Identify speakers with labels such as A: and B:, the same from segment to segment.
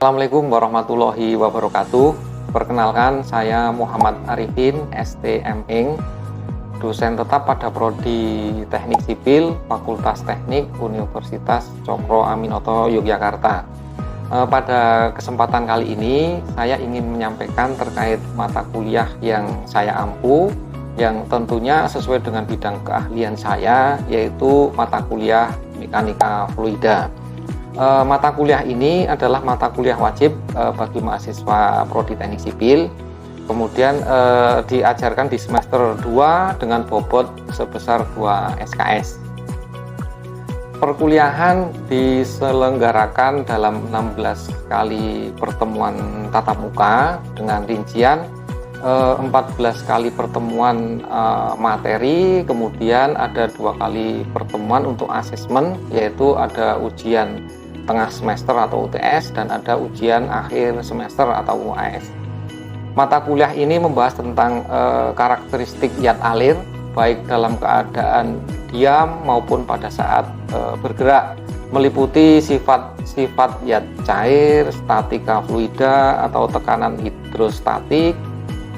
A: Assalamualaikum warahmatullahi wabarakatuh. Perkenalkan, saya Muhammad Arifin, STM dosen tetap pada Prodi Teknik Sipil, Fakultas Teknik, Universitas Cokro Aminoto, Yogyakarta. Pada kesempatan kali ini, saya ingin menyampaikan terkait mata kuliah yang saya ampu, yang tentunya sesuai dengan bidang keahlian saya, yaitu mata kuliah Mekanika Fluida. Mata kuliah ini adalah mata kuliah wajib bagi mahasiswa Prodi Teknik Sipil, kemudian diajarkan di semester 2 dengan bobot sebesar 2 SKS. Perkuliahan diselenggarakan dalam 16 kali pertemuan tatap muka dengan rincian 14 kali pertemuan materi, kemudian ada 2 kali pertemuan untuk asesmen, yaitu ada ujian tengah semester atau UTS dan ada ujian akhir semester atau UAS. Mata kuliah ini membahas tentang karakteristik zat alir, baik dalam keadaan diam maupun pada saat bergerak, meliputi sifat-sifat zat cair, statika fluida atau tekanan hidrostatik,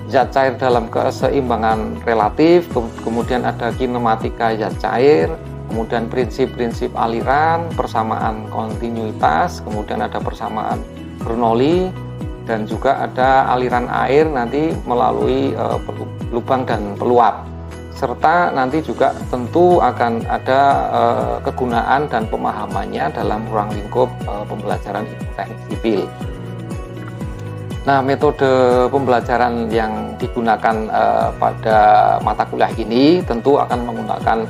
A: zat cair dalam keseimbangan relatif, kemudian ada kinematika zat cair, kemudian prinsip-prinsip aliran, persamaan kontinuitas, kemudian ada persamaan Bernoulli, dan juga ada aliran air nanti melalui lubang dan peluap, serta nanti juga tentu akan ada kegunaan dan pemahamannya dalam ruang lingkup pembelajaran teknik sipil. Nah, metode pembelajaran yang digunakan pada mata kuliah ini tentu akan menggunakan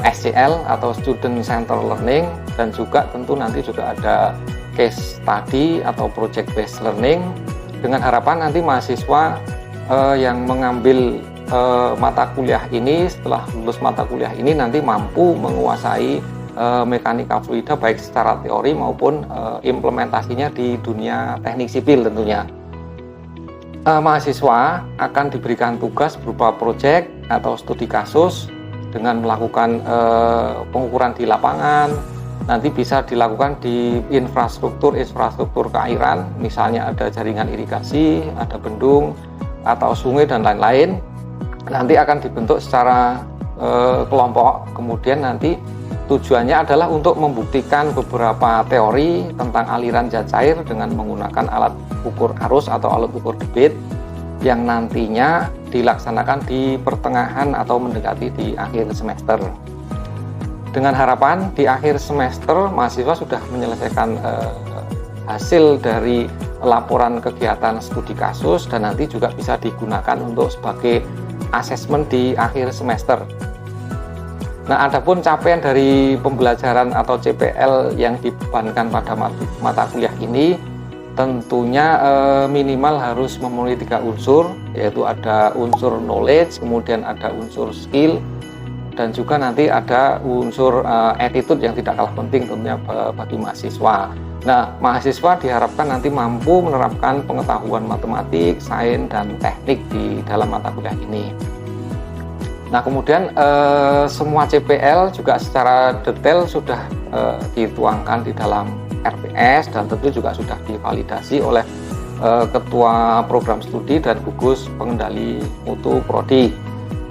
A: SCL atau Student Center Learning, dan juga tentu nanti juga ada case study atau project based learning, dengan harapan nanti mahasiswa yang mengambil mata kuliah ini, setelah lulus mata kuliah ini nanti mampu menguasai mekanika fluida baik secara teori maupun implementasinya di dunia teknik sipil tentunya. Mahasiswa akan diberikan tugas berupa proyek atau studi kasus dengan melakukan pengukuran di lapangan. Nanti bisa dilakukan di infrastruktur keairan, misalnya ada jaringan irigasi, ada bendung atau sungai dan lain-lain. Nanti akan dibentuk secara kelompok, kemudian nanti tujuannya adalah untuk membuktikan beberapa teori tentang aliran zat cair dengan menggunakan alat ukur arus atau alat ukur debit, yang nantinya dilaksanakan di pertengahan atau mendekati di akhir semester. Dengan harapan di akhir semester mahasiswa sudah menyelesaikan hasil dari laporan kegiatan studi kasus, dan nanti juga bisa digunakan untuk sebagai asesmen di akhir semester. Nah, adapun capaian dari pembelajaran atau CPL yang dibebankan pada mata kuliah ini tentunya minimal harus memenuhi 3 unsur, yaitu ada unsur knowledge, kemudian ada unsur skill, dan juga nanti ada unsur attitude yang tidak kalah penting tentunya bagi mahasiswa. Nah, mahasiswa diharapkan nanti mampu menerapkan pengetahuan matematik, sains, dan teknik di dalam mata kuliah ini. Nah, kemudian semua CPL juga secara detail sudah dituangkan di dalam RPS, dan tentu juga sudah divalidasi oleh Ketua Program Studi dan Gugus Pengendali Mutu Prodi.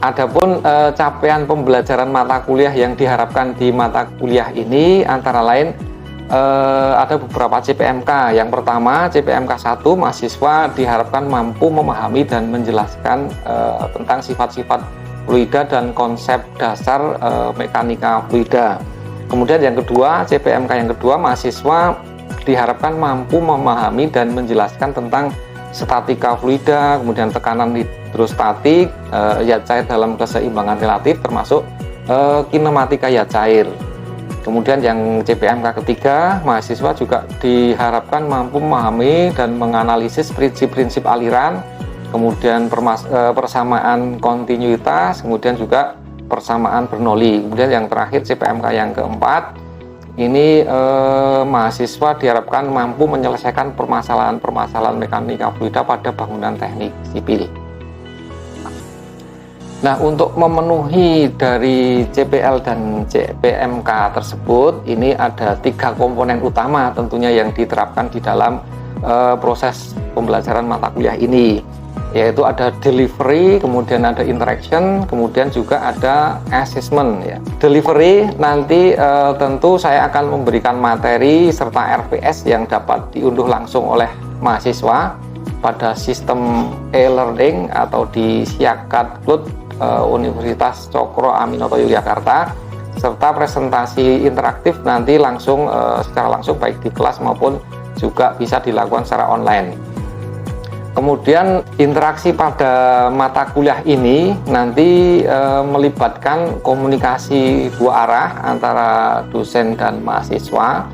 A: Adapun capaian pembelajaran mata kuliah yang diharapkan di mata kuliah ini antara lain ada beberapa CPMK. Yang pertama, CPMK 1, mahasiswa diharapkan mampu memahami dan menjelaskan tentang sifat-sifat fluida dan konsep dasar mekanika fluida. Kemudian yang kedua, CPMK yang kedua, mahasiswa diharapkan mampu memahami dan menjelaskan tentang statika fluida, kemudian tekanan hidrostatik, zat cair dalam keseimbangan relatif, termasuk kinematika zat cair. Kemudian yang CPMK ketiga, mahasiswa juga diharapkan mampu memahami dan menganalisis prinsip-prinsip aliran, kemudian persamaan kontinuitas, kemudian juga persamaan Bernoulli. Kemudian yang terakhir CPMK yang keempat, ini mahasiswa diharapkan mampu menyelesaikan permasalahan-permasalahan mekanika fluida pada bangunan teknik sipil. Nah, untuk memenuhi dari CPL dan CPMK tersebut, ini ada 3 komponen utama tentunya yang diterapkan di dalam proses pembelajaran mata kuliah ini, yaitu ada delivery, kemudian ada interaction, kemudian juga ada assessment ya. Delivery nanti tentu saya akan memberikan materi serta RPS yang dapat diunduh langsung oleh mahasiswa pada sistem e-learning atau di Siakat Cloud Universitas Cokro Aminoto Yogyakarta, serta presentasi interaktif nanti langsung secara langsung baik di kelas maupun juga bisa dilakukan secara online. Kemudian interaksi pada mata kuliah ini nanti melibatkan komunikasi dua arah antara dosen dan mahasiswa,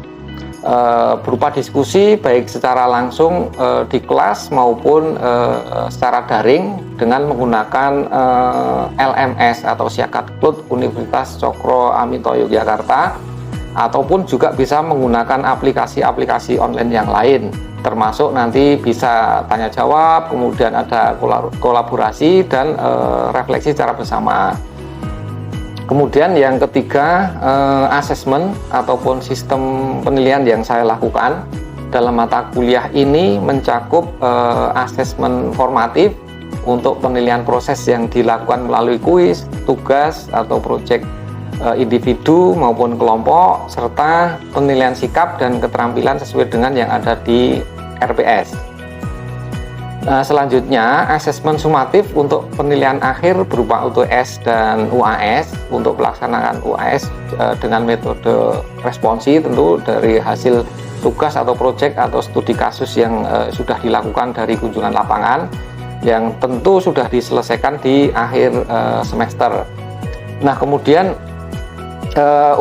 A: berupa diskusi baik secara langsung di kelas maupun secara daring dengan menggunakan LMS atau Siakat Cloud Universitas Cokro Aminoto Yogyakarta, ataupun juga bisa menggunakan aplikasi-aplikasi online yang lain, termasuk nanti bisa tanya jawab, kemudian ada kolaborasi dan refleksi secara bersama. Kemudian yang ketiga, asesmen ataupun sistem penilaian yang saya lakukan dalam mata kuliah ini mencakup asesmen formatif untuk penilaian proses yang dilakukan melalui kuis, tugas atau proyek individu maupun kelompok, serta penilaian sikap dan keterampilan sesuai dengan yang ada di RPS. Selanjutnya, asesmen sumatif untuk penilaian akhir berupa UTS dan UAS. Untuk pelaksanaan UAS dengan metode responsi tentu dari hasil tugas atau proyek atau studi kasus yang sudah dilakukan dari kunjungan lapangan, yang tentu sudah diselesaikan di akhir semester. Nah, kemudian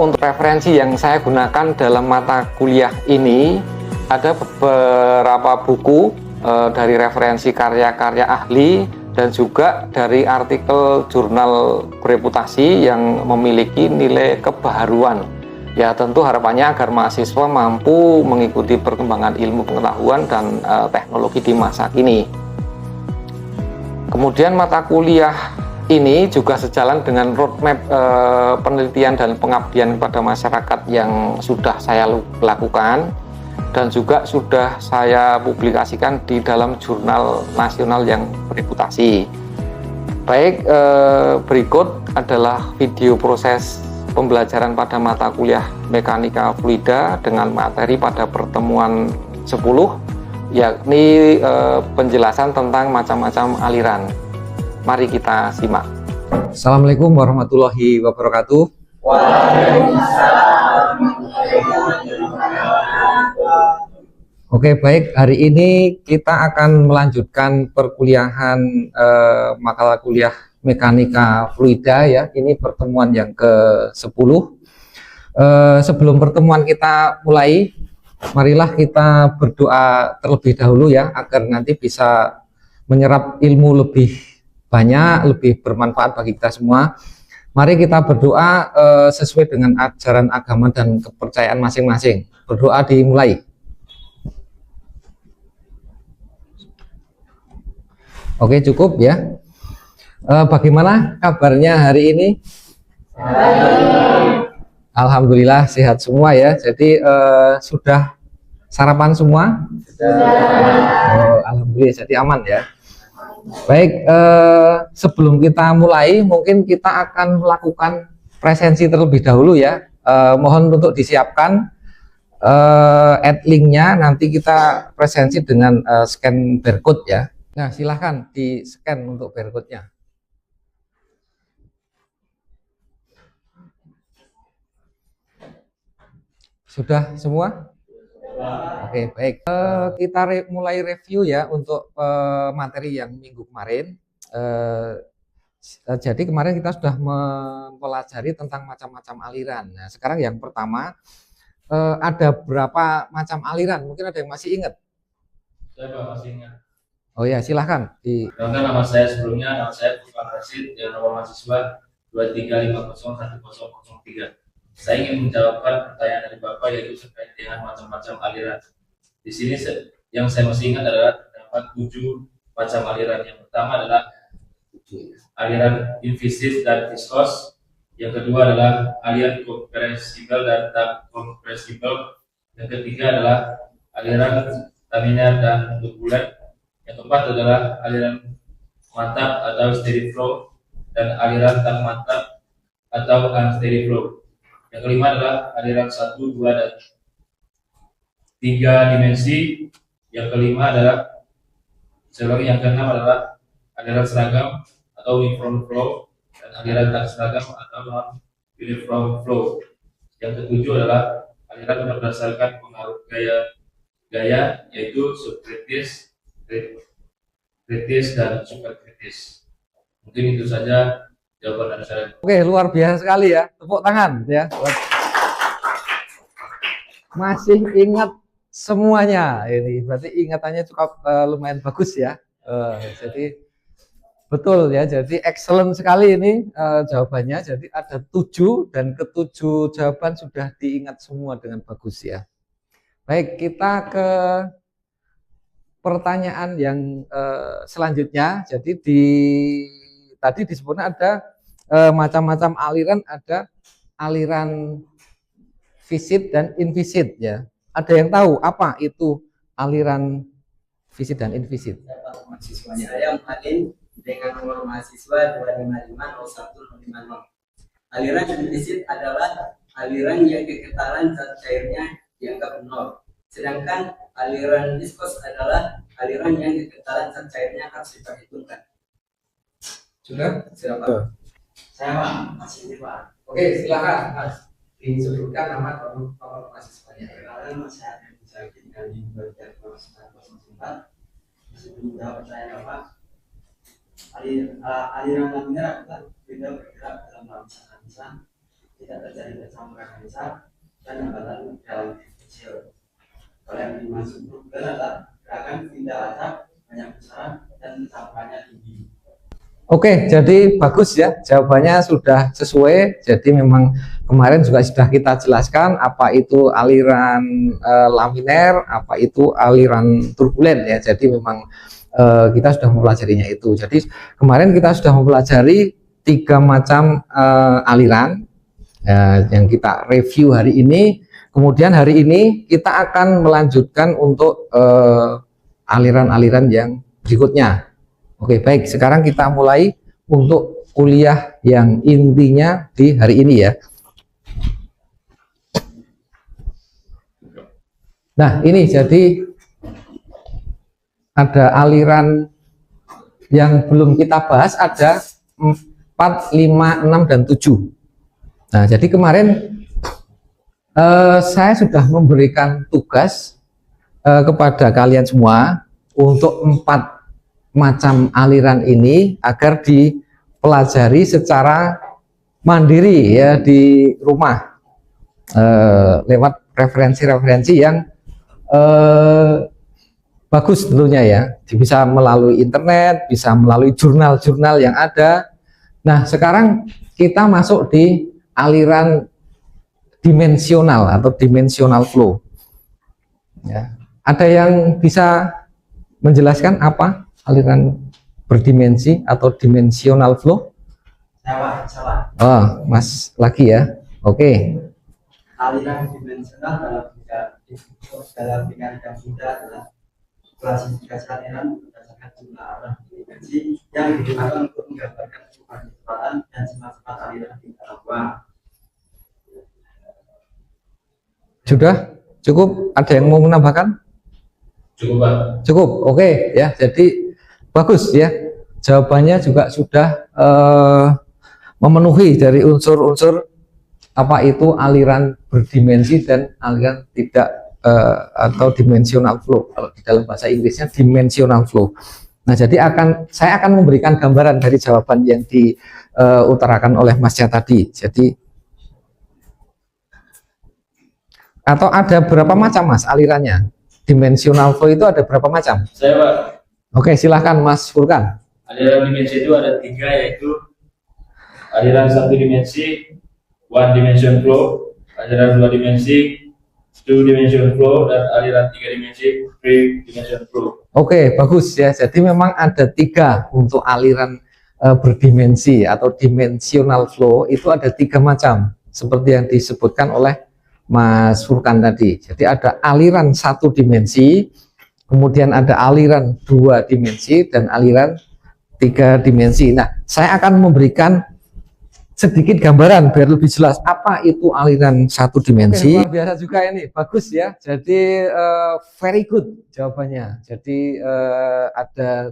A: untuk referensi yang saya gunakan dalam mata kuliah ini ada beberapa buku dari referensi karya-karya ahli dan juga dari artikel jurnal bereputasi yang memiliki nilai kebaharuan. Ya, tentu harapannya agar mahasiswa mampu mengikuti perkembangan ilmu pengetahuan dan teknologi di masa kini. Kemudian mata kuliah ini juga sejalan dengan roadmap penelitian dan pengabdian kepada masyarakat yang sudah saya lakukan dan juga sudah saya publikasikan di dalam jurnal nasional yang bereputasi. Baik, berikut adalah video proses pembelajaran pada mata kuliah Mekanika Fluida dengan materi pada pertemuan 10, yakni penjelasan tentang macam-macam aliran. Mari kita simak. Assalamualaikum warahmatullahi wabarakatuh. Waalaikumsalam. Oke, baik, hari ini kita akan melanjutkan perkuliahan makalah kuliah Mekanika Fluida ya. Ini pertemuan yang ke-10. Sebelum pertemuan kita mulai, marilah kita berdoa terlebih dahulu ya, agar nanti bisa menyerap ilmu lebih banyak, lebih bermanfaat bagi kita semua. Mari kita berdoa sesuai dengan ajaran agama dan kepercayaan masing-masing. Berdoa dimulai. Oke, cukup ya. Bagaimana kabarnya hari ini? Alhamdulillah sehat semua ya. Jadi sudah sarapan semua? Alhamdulillah, jadi aman ya. Baik, sebelum kita mulai mungkin kita akan melakukan presensi terlebih dahulu ya. Mohon untuk disiapkan add linknya, nanti kita presensi dengan scan barcode ya. Nah, silahkan di scan untuk barcode-nya. Sudah semua? Oke, baik. Kita mulai review ya untuk materi yang minggu kemarin. Jadi kemarin kita sudah mempelajari tentang macam-macam aliran. Nah, sekarang yang pertama, ada berapa macam aliran? Mungkin ada yang masih ingat?
B: Saya masih ingat.
A: Oh ya, silahkan.
B: Nama saya sebelumnya, nama saya Puspa Rasid, dan nomor mahasiswa 23501003. Saya ingin menjawabkan pertanyaan dari Bapak, yaitu terkait dengan macam-macam aliran. Di sini yang saya masih ingat adalah terdapat 7 macam aliran. Yang pertama adalah aliran invisit dan viskos. Yang kedua adalah aliran kompresibel dan tak kompresibel. Yang ketiga adalah aliran laminar, dan turbulen. Yang keempat adalah aliran mantap atau steady flow dan aliran tak mantap atau unsteady flow. Yang kelima adalah aliran 1, 2, dan 3 dimensi. Yang kelima adalah yang keenam adalah aliran seragam atau uniform flow dan aliran tak seragam atau non uniform flow. Yang ketujuh adalah aliran berdasarkan pengaruh gaya yaitu subkritis, kritis, dan superkritis. Mungkin itu saja jawaban dari saya.
A: Oke, luar biasa sekali ya. Tepuk tangan ya. Masih ingat semuanya ini. Berarti ingatannya cukup lumayan bagus ya. Jadi betul ya. Jadi excellent sekali ini jawabannya. Jadi ada 7 dan ke-7 jawaban sudah diingat semua dengan bagus ya. Baik, kita ke pertanyaan yang selanjutnya. Jadi tadi disebutnya ada macam-macam aliran, ada aliran visit dan invisit ya. Ada yang tahu apa itu aliran visit dan invisit?
C: Mahasiswanya saya Muhadim dengan nomor mahasiswa 2550150. Aliran invisit adalah aliran yang kekentalan zat cairnya dianggap 0. Sedangkan aliran viskos adalah aliran yang kekentalan zat cairnya harus diperhitungkan.
A: Sudah?
C: Sudah Pak? Saya Pak, masih ini Pak.
A: Oke, silakan Mas. Disebutkan nama nomor mahasiswanya.
C: Perkenalkan saya akan bisa tinggal di bagian 04. Sebelum menjawab pertanyaan Pak, aliran laminar adalah benda bergerak dalam lapisan-lapisan, tidak terjadi percampuran besar dan hambatan dalam kecil. Kalau yang dimaksud turbulen adalah gerakan pindah acak banyak besaran dan campurannya tinggi.
A: Oke, jadi bagus ya, jawabannya sudah sesuai. Jadi memang kemarin juga sudah kita jelaskan apa itu aliran laminer, apa itu aliran turbulen ya. Jadi memang kita sudah mempelajarinya itu. Jadi kemarin kita sudah mempelajari 3 macam aliran yang kita review hari ini. Kemudian hari ini kita akan melanjutkan untuk aliran-aliran yang berikutnya. Oke, baik. Sekarang kita mulai untuk kuliah yang intinya di hari ini ya. Nah, ini jadi ada aliran yang belum kita bahas, ada 4, 5, 6, dan 7. Nah, jadi kemarin saya sudah memberikan tugas kepada kalian semua untuk 4 macam aliran ini agar dipelajari secara mandiri ya di rumah lewat referensi-referensi yang bagus tentunya ya, bisa melalui internet, bisa melalui jurnal-jurnal yang ada. Nah, sekarang kita masuk di aliran dimensional atau dimensional flow ya. Ada yang bisa menjelaskan apa aliran berdimensi atau dimensional flow?
C: Saya.
A: Oh, Mas lagi ya. Oke.
C: Aliran dimensional dalam mekanika mudah adalah klasifikasi aliran berdasarkan jumlah arah dimensi yang digunakan untuk menggambarkan perubahan kecepatan dan sifat-sifat aliran di dalam ruang.
A: Sudah cukup? Ada yang mau menambahkan?
B: Cukup Pak.
A: Cukup. Oke ya. Jadi bagus ya. Jawabannya juga sudah memenuhi dari unsur-unsur apa itu aliran berdimensi dan aliran tidak atau dimensional flow. Kalau di dalam bahasa Inggrisnya dimensional flow. Nah, jadi saya akan memberikan gambaran dari jawaban yang diutarakan oleh Mas Cia tadi. Jadi atau ada berapa macam Mas alirannya? Dimensional flow itu ada berapa macam?
B: Saya Pak.
A: Oke, silahkan Mas Furkan.
B: Aliran dimensi itu ada 3, yaitu aliran 1 dimensi, 1 dimension flow, aliran 2 dimensi, 2 dimension flow, dan aliran 3 dimensi, 3 dimension flow.
A: Oke, bagus ya. Jadi memang ada 3 untuk aliran berdimensi atau dimensional flow, itu ada 3 macam seperti yang disebutkan oleh Mas Furkan tadi. Jadi ada aliran 1 dimensi, kemudian ada aliran 2 dimensi dan aliran 3 dimensi. Nah, saya akan memberikan sedikit gambaran biar lebih jelas apa itu aliran 1 dimensi. Luar biasa juga ini, bagus ya. Jadi very good jawabannya. Jadi ada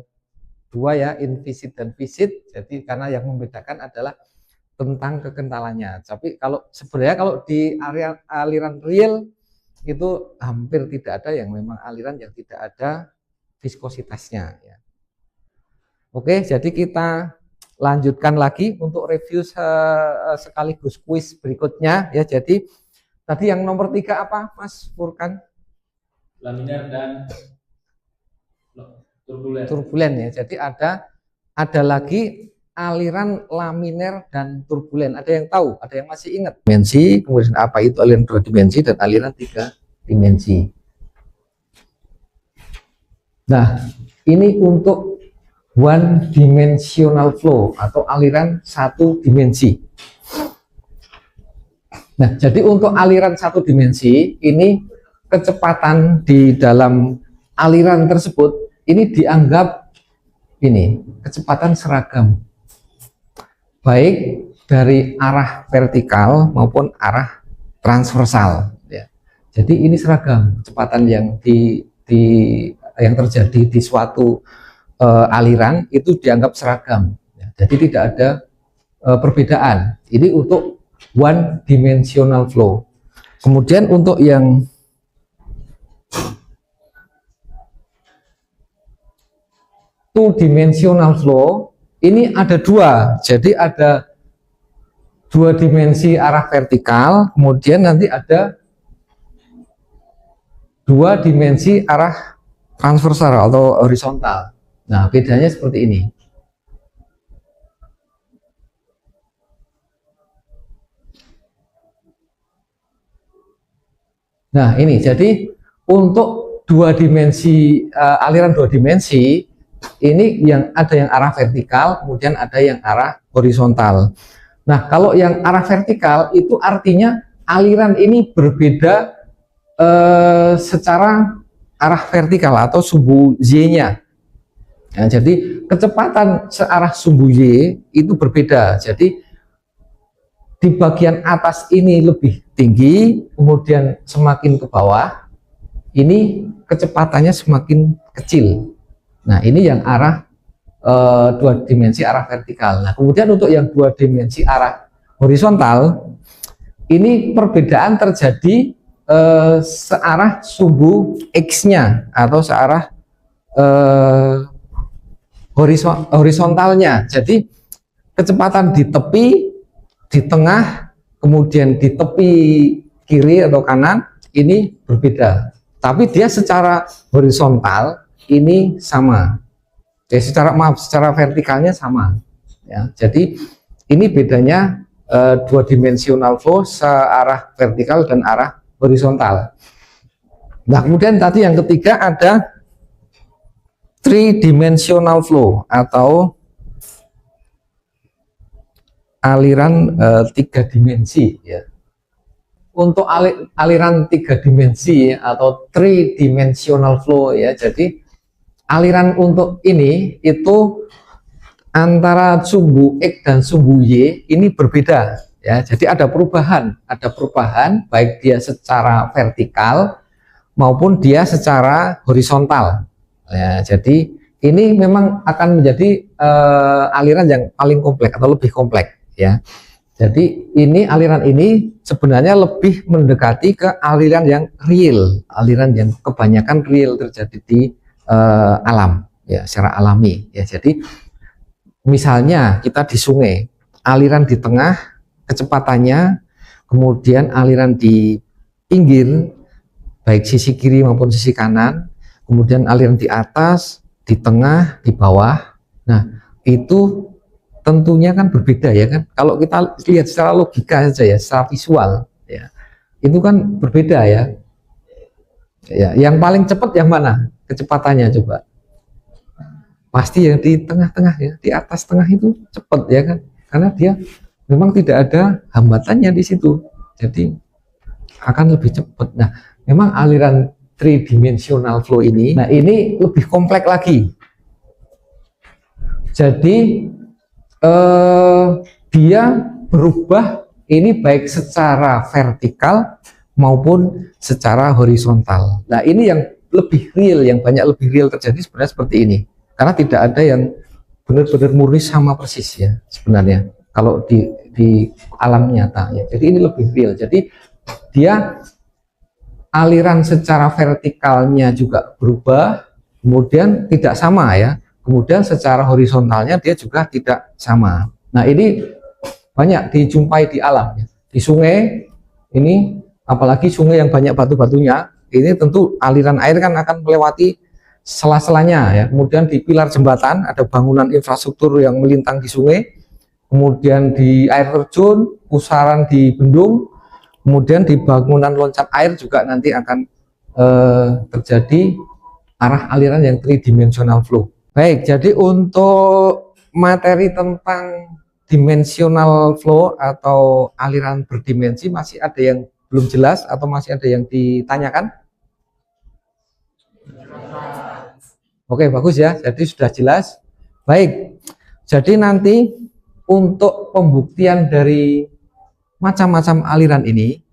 A: 2 ya, invisit dan visit. Jadi karena yang membedakan adalah tentang kekentalannya. Tapi kalau sebenarnya kalau di aliran real itu hampir tidak ada yang memang aliran yang tidak ada viskositasnya ya. Oke, jadi kita lanjutkan lagi untuk review sekaligus kuis berikutnya ya. Jadi tadi yang nomor 3 apa Mas Furkan?
B: Laminar dan turbulen.
A: Turbulen ya. Jadi ada lagi aliran laminer dan turbulen. Ada yang tahu? Ada yang masih ingat? Dimensi, kemudian apa itu aliran 2 dimensi dan aliran 3 dimensi. Nah, ini untuk one dimensional flow atau aliran 1 dimensi. Nah, jadi untuk aliran 1 dimensi ini kecepatan di dalam aliran tersebut ini dianggap ini kecepatan seragam, baik dari arah vertikal maupun arah transversal. Ya. Jadi ini seragam kecepatan yang yang terjadi di suatu aliran itu dianggap seragam. Ya. Jadi tidak ada perbedaan. Ini untuk one dimensional flow. Kemudian untuk yang two dimensional flow ini ada 2, jadi ada 2 dimensi arah vertikal, kemudian nanti ada 2 dimensi arah transversal atau horizontal. Nah, bedanya seperti ini. Nah, ini jadi untuk 2 dimensi aliran 2 dimensi ini yang ada yang arah vertikal, kemudian ada yang arah horizontal. Nah, kalau yang arah vertikal itu artinya aliran ini berbeda secara arah vertikal atau sumbu Y-nya. Nah, jadi kecepatan searah sumbu Y itu berbeda. Jadi di bagian atas ini lebih tinggi, kemudian semakin ke bawah, ini kecepatannya semakin kecil. Nah, ini yang arah 2 dimensi arah vertikal. Nah, kemudian untuk yang 2 dimensi arah horizontal, ini perbedaan terjadi searah sumbu X-nya atau searah horizontalnya. Jadi kecepatan di tepi, di tengah, kemudian di tepi kiri atau kanan ini berbeda. Tapi dia secara horizontal ini sama. Ya, secara vertikalnya sama. Ya, jadi ini bedanya 2 dimensional flow searah vertikal dan arah horizontal. Nah, kemudian tadi yang ketiga ada 3 dimensional flow atau aliran 3 dimensi ya. Untuk aliran 3 dimensi atau 3 dimensional flow ya. Jadi aliran untuk ini itu antara sumbu X dan sumbu Y ini berbeda ya. Jadi ada perubahan baik dia secara vertikal maupun dia secara horizontal ya. Jadi ini memang akan menjadi aliran yang paling kompleks atau lebih kompleks ya. Jadi ini aliran ini sebenarnya lebih mendekati ke aliran yang real, aliran yang kebanyakan real terjadi di alam ya, secara alami ya. Jadi misalnya kita di sungai, aliran di tengah kecepatannya, kemudian aliran di pinggir baik sisi kiri maupun sisi kanan, kemudian aliran di atas, di tengah, di bawah. Nah, itu tentunya kan berbeda ya kan. Kalau kita lihat secara logika saja ya, secara visual ya, itu kan berbeda ya. Ya, yang paling cepat yang mana kecepatannya coba? Pasti yang di tengah-tengah ya, di atas tengah itu cepat ya kan, karena dia memang tidak ada hambatannya di situ, jadi akan lebih cepat. Nah, memang aliran 3-dimensional flow ini. Nah, ini lebih kompleks lagi. Jadi dia berubah ini baik secara vertikal maupun secara horizontal. Nah, ini yang lebih real, yang banyak lebih real terjadi sebenarnya seperti ini. Karena tidak ada yang benar-benar murni sama persis ya sebenarnya kalau di alam nyata ya. Jadi ini lebih real. Jadi dia aliran secara vertikalnya juga berubah, kemudian tidak sama ya. Kemudian secara horizontalnya dia juga tidak sama. Nah, ini banyak dijumpai di alam ya. Di sungai ini, apalagi sungai yang banyak batu-batunya, ini tentu aliran air kan akan melewati sela-selanya ya. Kemudian di pilar jembatan ada bangunan infrastruktur yang melintang di sungai, kemudian di air terjun, pusaran di bendung, kemudian di bangunan loncat air juga nanti akan terjadi arah aliran yang 3-dimensional flow. Baik, jadi untuk materi tentang dimensional flow atau aliran berdimensi masih ada yang belum jelas atau masih ada yang ditanyakan? Oke, bagus ya. Jadi sudah jelas. Baik. Jadi nanti untuk pembuktian dari macam-macam aliran ini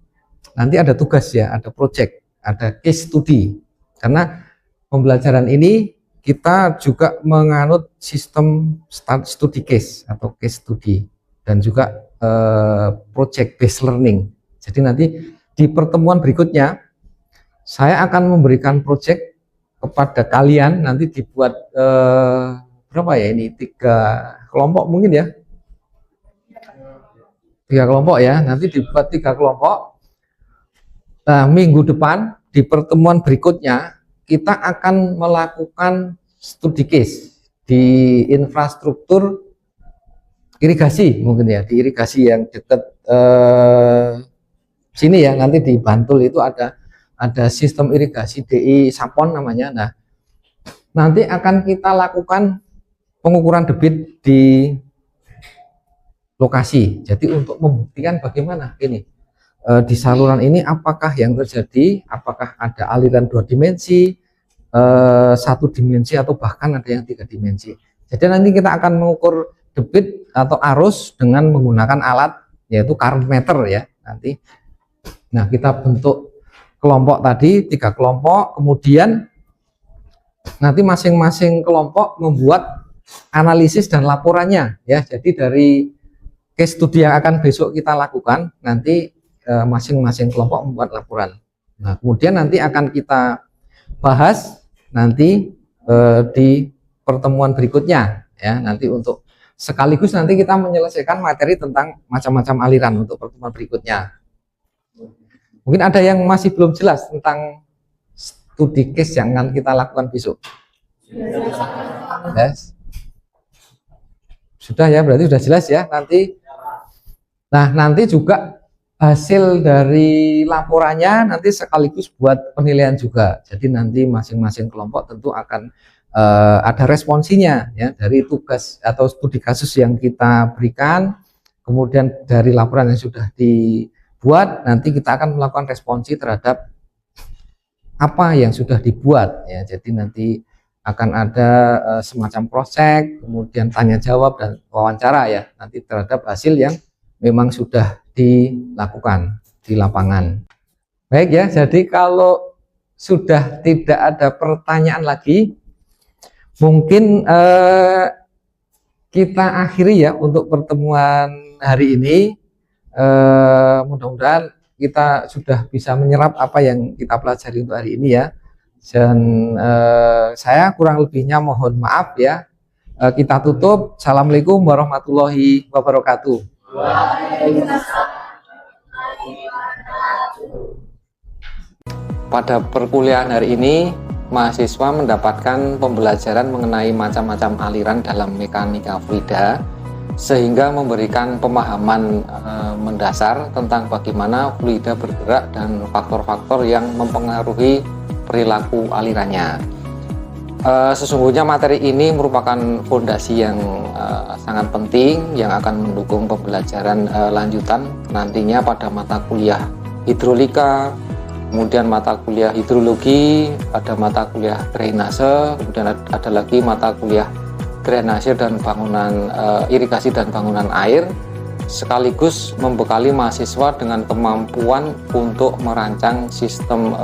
A: nanti ada tugas ya, ada project, ada case study. Karena pembelajaran ini kita juga menganut sistem study case atau case study dan juga project based learning. Jadi nanti di pertemuan berikutnya saya akan memberikan project kepada kalian, nanti dibuat berapa ya ini, 3 kelompok mungkin ya, 3 kelompok ya, nanti dibuat 3 kelompok. Nah, minggu depan di pertemuan berikutnya kita akan melakukan studi case di infrastruktur irigasi mungkin ya, di irigasi yang dekat sini ya, nanti di Bantul itu ada sistem irigasi DI Sapon namanya. Nah, nanti akan kita lakukan pengukuran debit di lokasi. Jadi untuk membuktikan bagaimana ini di saluran ini apakah yang terjadi, apakah ada aliran 2 dimensi, 1 dimensi atau bahkan ada yang 3 dimensi. Jadi nanti kita akan mengukur debit atau arus dengan menggunakan alat yaitu current meter ya nanti. Nah, kita bentuk kelompok tadi 3 kelompok, kemudian nanti masing-masing kelompok membuat analisis dan laporannya ya. Jadi dari case study yang akan besok kita lakukan nanti masing-masing kelompok membuat laporan. Nah, kemudian nanti akan kita bahas nanti di pertemuan berikutnya ya, nanti untuk sekaligus nanti kita menyelesaikan materi tentang macam-macam aliran untuk pertemuan berikutnya. Mungkin ada yang masih belum jelas tentang studi case yang akan kita lakukan besok. Yes. Sudah ya, berarti sudah jelas ya nanti. Nah, nanti juga hasil dari laporannya nanti sekaligus buat penilaian juga. Jadi nanti masing-masing kelompok tentu akan ada responsinya ya dari tugas atau studi kasus yang kita berikan, kemudian dari laporan yang sudah dibuat nanti kita akan melakukan responsi terhadap apa yang sudah dibuat ya. Jadi nanti akan ada semacam proses, kemudian tanya jawab dan wawancara ya nanti terhadap hasil yang memang sudah dilakukan di lapangan. Baik ya, jadi kalau sudah tidak ada pertanyaan lagi, mungkin kita akhiri ya untuk pertemuan hari ini. Mudah-mudahan kita sudah bisa menyerap apa yang kita pelajari untuk hari ini ya. Dan saya kurang lebihnya mohon maaf ya. Kita tutup. Assalamualaikum warahmatullahi wabarakatuh.
D: Pada perkuliahan hari ini, mahasiswa mendapatkan pembelajaran mengenai macam-macam aliran dalam mekanika fluida, sehingga memberikan pemahaman mendasar tentang bagaimana fluida bergerak dan faktor-faktor yang mempengaruhi perilaku alirannya. Sesungguhnya materi ini merupakan fondasi yang sangat penting yang akan mendukung pembelajaran lanjutan nantinya pada mata kuliah hidrolika,
A: kemudian mata kuliah hidrologi, ada mata kuliah drainase, kemudian ada lagi mata kuliah drainase dan bangunan irigasi dan bangunan air, sekaligus membekali mahasiswa dengan kemampuan untuk merancang sistem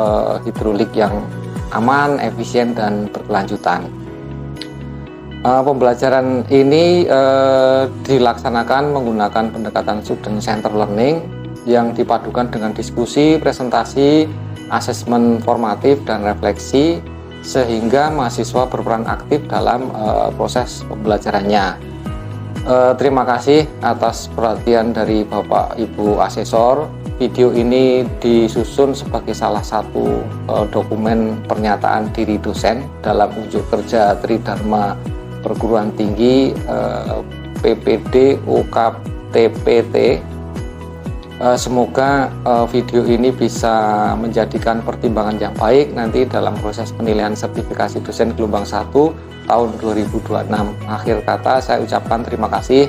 A: hidrolik yang aman, efisien, dan berkelanjutan. Pembelajaran ini dilaksanakan menggunakan pendekatan student center learning yang dipadukan dengan diskusi, presentasi, asesmen formatif, dan refleksi, sehingga mahasiswa berperan aktif dalam proses pembelajarannya. Terima kasih atas perhatian dari Bapak Ibu Asesor. Video ini disusun sebagai salah satu dokumen pernyataan diri dosen dalam unjuk kerja Tridharma Perguruan Tinggi PPD UKTPT. Semoga video ini bisa menjadikan pertimbangan yang baik nanti dalam proses penilaian sertifikasi dosen gelombang 1 tahun 2026. Akhir kata saya ucapkan terima kasih.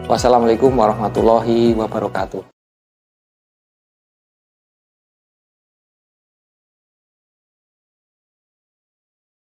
A: Wassalamualaikum warahmatullahi wabarakatuh.